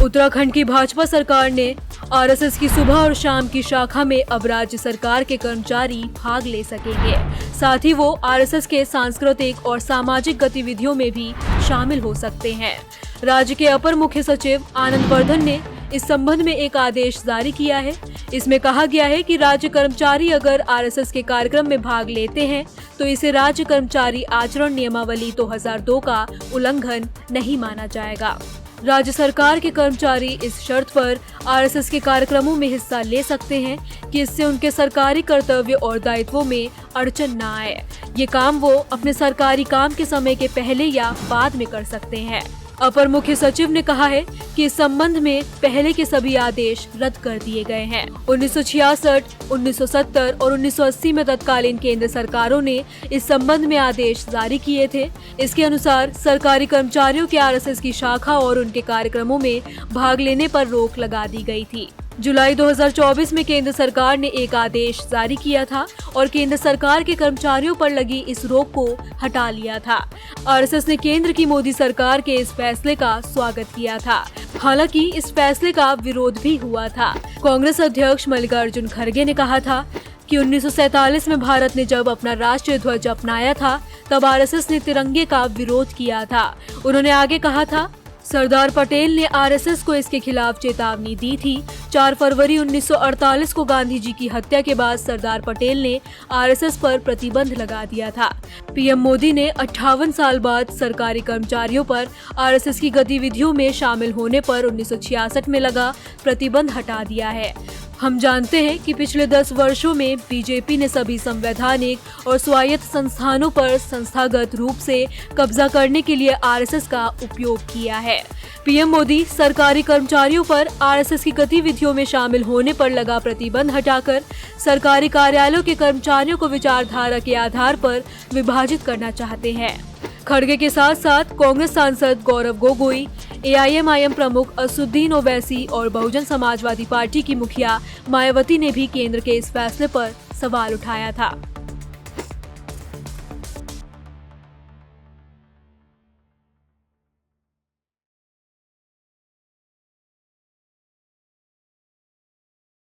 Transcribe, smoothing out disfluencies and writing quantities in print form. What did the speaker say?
उत्तराखंड की भाजपा सरकार ने आरएसएस की सुबह और शाम की शाखा में अब राज्य सरकार के कर्मचारी भाग ले सकेंगे। साथ ही वो आरएसएस के सांस्कृतिक और सामाजिक गतिविधियों में भी शामिल हो सकते हैं। राज्य के अपर मुख्य सचिव आनंद वर्धन ने इस संबंध में एक आदेश जारी किया है। इसमें कहा गया है कि राज्य कर्मचारी अगर आरएसएस के कार्यक्रम में भाग लेते हैं तो इसे राज्य कर्मचारी आचरण नियमावली 2002 का उल्लंघन नहीं माना जाएगा। राज्य सरकार के कर्मचारी इस शर्त पर आरएसएस के कार्यक्रमों में हिस्सा ले सकते हैं कि इससे उनके सरकारी कर्तव्य और दायित्वों में अड़चन न आए। ये काम वो अपने सरकारी काम के समय के पहले या बाद में कर सकते हैं। अपर मुख्य सचिव ने कहा है कि इस संबंध में पहले के सभी आदेश रद्द कर दिए गए हैं। 1966, 1970 और 1980 में तत्कालीन केंद्र सरकारों ने इस संबंध में आदेश जारी किए थे। इसके अनुसार सरकारी कर्मचारियों के आरएसएस की शाखा और उनके कार्यक्रमों में भाग लेने पर रोक लगा दी गई थी। जुलाई 2024 में केंद्र सरकार ने एक आदेश जारी किया था और केंद्र सरकार के कर्मचारियों पर लगी इस रोक को हटा लिया था। आरएसएस ने केंद्र की मोदी सरकार के इस फैसले का स्वागत किया था। हालांकि इस फैसले का विरोध भी हुआ था। कांग्रेस अध्यक्ष मल्लिकार्जुन खड़गे ने कहा था कि 1947 में भारत ने जब अपना राष्ट्रीय ध्वज अपनाया था तब आरएसएस ने तिरंगे का विरोध किया था। उन्होंने आगे कहा था, सरदार पटेल ने आरएसएस को इसके खिलाफ चेतावनी दी थी। 4 फरवरी 1948 को गांधी जी की हत्या के बाद सरदार पटेल ने आरएसएस पर प्रतिबंध लगा दिया था। पीएम मोदी ने 58 साल बाद सरकारी कर्मचारियों पर आरएसएस की गतिविधियों में शामिल होने पर 1966 में लगा प्रतिबंध हटा दिया है। हम जानते हैं कि पिछले 10 वर्षों में बीजेपी ने सभी संवैधानिक और स्वायत्त संस्थानों पर संस्थागत रूप से कब्जा करने के लिए आरएसएस का उपयोग किया है। पीएम मोदी सरकारी कर्मचारियों पर आरएसएस की गतिविधियों में शामिल होने पर लगा प्रतिबंध हटाकर सरकारी कार्यालयों के कर्मचारियों को विचारधारा के आधार पर विभाजित करना चाहते हैं। खड़गे के साथ साथ कांग्रेस सांसद गौरव गोगोई, एआईएमआईएम प्रमुख असदुद्दीन ओवैसी और बहुजन समाजवादी पार्टी की मुखिया मायावती ने भी केंद्र के इस फैसले पर सवाल उठाया था।